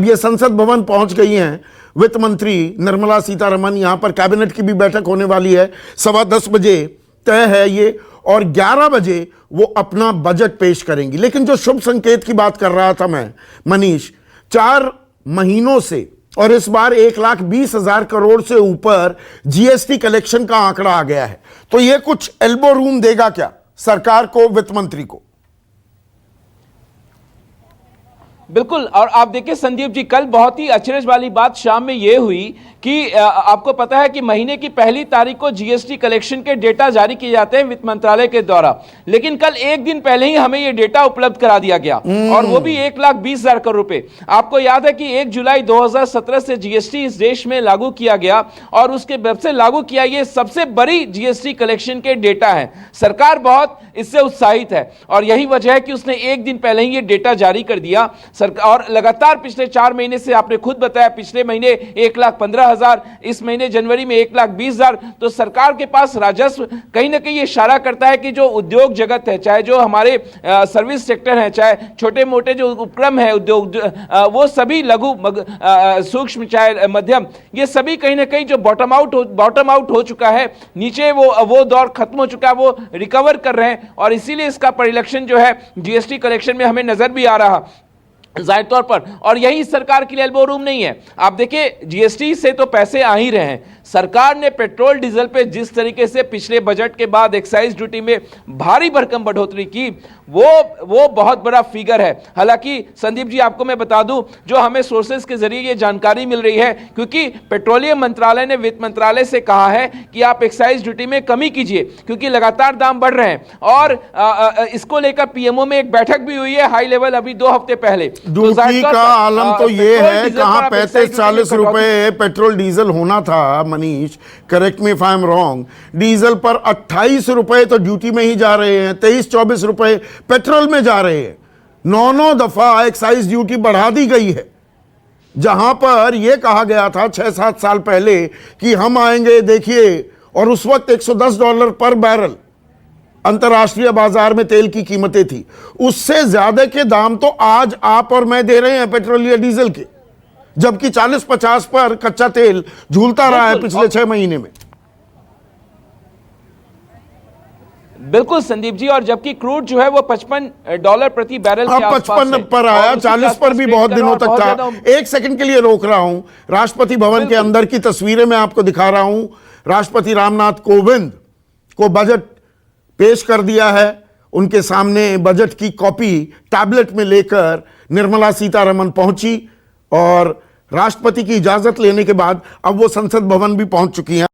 ये संसद भवन पहुंच गई हैं वित्त मंत्री निर्मला सीतारमण। यहां पर कैबिनेट की भी बैठक होने वाली है, 10:15 बजे तय है ये, और 11 बजे वो अपना बजट पेश करेंगी। लेकिन जो शुभ संकेत की बात कर रहा था मैं मनीष, 4 महीनों से और इस बार 1,20,000 करोड़ से ऊपर जीएसटी कलेक्शन का आंकड़ा आ गया है, तो ये कुछ एल्बो रूम देगा क्या सरकार को, वित्त मंत्री को? बिल्कुल। और आप देखिए संदीप जी, कल बहुत ही अचरज वाली बात शाम में यह हुई कि आपको पता है कि महीने की 1 तारीख को जीएसटी कलेक्शन के डेटा जारी किए जाते हैं वित्त मंत्रालय के द्वारा, लेकिन कल एक दिन पहले ही हमें यह डेटा उपलब्ध करा दिया गया, और वो भी 1,20,000 करोड़ रुपए। आपको याद है कि 1 जुलाई 2017 से जीएसटी इस देश में लागू किया गया, और उसके जब से लागू किया, ये सबसे बड़ी जीएसटी कलेक्शन के डेटा है। सरकार बहुत इससे उत्साहित है, और यही वजह है कि उसने एक दिन पहले ही ये डेटा जारी कर दिया। और लगातार पिछले 4 महीने से आपने खुद बताया, पिछले महीने 1,15,000, इस महीने जनवरी में 1,20,000। तो सरकार के पास राजस्व कहीं ना कहीं ये इशारा करता है कि जो उद्योग जगत है, चाहे जो हमारे सर्विस सेक्टर है, चाहे छोटे मोटे जो उपक्रम है उद्योग, वो सभी लघु सूक्ष्म चाहे मध्यम, ये सभी कहीं ना कहीं जो बॉटम आउट हो चुका है, नीचे वो दौर खत्म हो चुका है, वो रिकवर कर रहे हैं, और इसीलिए इसका परिलक्षण जो है जीएसटी कलेक्शन में हमें नजर भी आ रहा जाहिर तौर पर। और यही सरकार के लिए एल्बो रूम नहीं है। आप देखिए, जीएसटी से तो पैसे आ ही रहे हैं। सरकार ने पेट्रोल डीजल पे जिस तरीके से पिछले बजट के बाद एक्साइज ड्यूटी में भारी भरकम बढ़ोतरी की, वो बहुत बड़ा फिगर है। हालांकि संदीप जी, आपको मैं बता दूं, जो हमें सोर्सेस के जरिए ये जानकारी मिल रही है, क्योंकि पेट्रोलियम मंत्रालय ने वित्त मंत्रालय से कहा है कि आप एक्साइज ड्यूटी में कमी कीजिए, क्योंकि लगातार दाम बढ़ रहे हैं। और इसको लेकर पीएमओ में एक बैठक भी हुई है हाई लेवल, अभी 2 हफ्ते पहले। ड्यूटी का आलम तो ये है, कहां 35-40 रुपए पेट्रोल डीजल होना था Manish, correct me if I am wrong, diesel पर 28 रुपए तो ड्यूटी में ही जा रहे हैं, 23-24 रुपए पेट्रोल में जा रहे हैं। 9 दफा एक्साइज ड्यूटी बढ़ा दी गई है, जहां पर यह कहा गया था 6-7 साल पहले कि हम आएंगे, देखिए, और उस वक्त $110 पर बैरल अंतर्राष्ट्रीय बाजार में तेल की कीमतें थी। उससे ज्यादा के दाम तो आज आप और मैं दे रहे हैं पेट्रोल या डीजल के, जबकि 40-50 पर कच्चा तेल झूलता रहा है पिछले 6 महीने में। बिल्कुल संदीप जी, और जबकि क्रूड जो है वो $55 प्रति बैरल के आसपास 55 पर आया, 40 पर भी बहुत दिनों तक था। एक सेकंड के लिए रोक रहा हूं, राष्ट्रपति भवन के अंदर की तस्वीरें मैं आपको दिखा रहा हूं। राष्ट्रपति रामनाथ कोविंद को बजट पेश कर दिया है, उनके सामने बजट की कॉपी टैबलेट में लेकर निर्मला सीतारमण पहुंची, और राष्ट्रपति की इजाजत लेने के बाद अब वो संसद भवन भी पहुंच चुकी हैं।